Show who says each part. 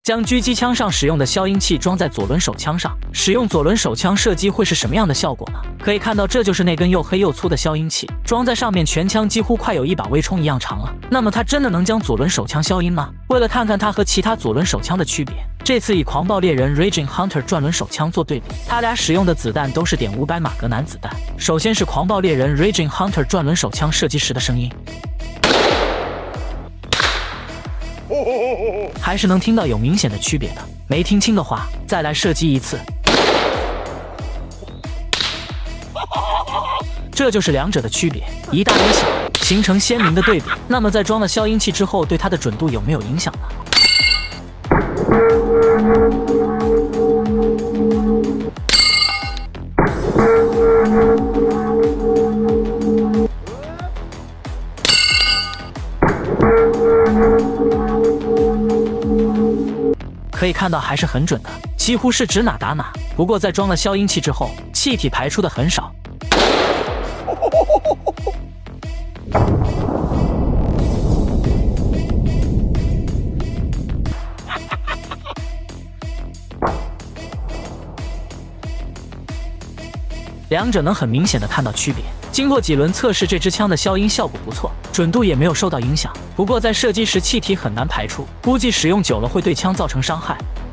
Speaker 1: 将狙击枪上使用的消音器装在左轮手枪上，使用左轮手枪射击会是什么样的效果呢？可以看到，这就是那根又黑又粗的消音器，装在上面，全枪几乎快有一把微冲一样长了。那么它真的能将左轮手枪消音吗？为了看看它和其他左轮手枪的区别，这次以狂暴猎人 Raging Hunter 转轮手枪做对比，他俩使用的子弹都是.500马格南子弹。首先是狂暴猎人 Raging Hunter 转轮手枪射击时的声音，还是能听到有明显的区别的。没听清的话，再来射击一次。这就是两者的区别，一大一小，形成鲜明的对比。那么在装了消音器之后，对它的准度有没有影响呢？可以看到还是很准的，几乎是指哪打哪。不过在装了消音器之后，气体排出的很少。两者能很明显的看到区别。经过几轮测试，这支枪的消音效果不错，准度也没有受到影响。不过在射击时气体很难排出，估计使用久了会对枪造成伤害。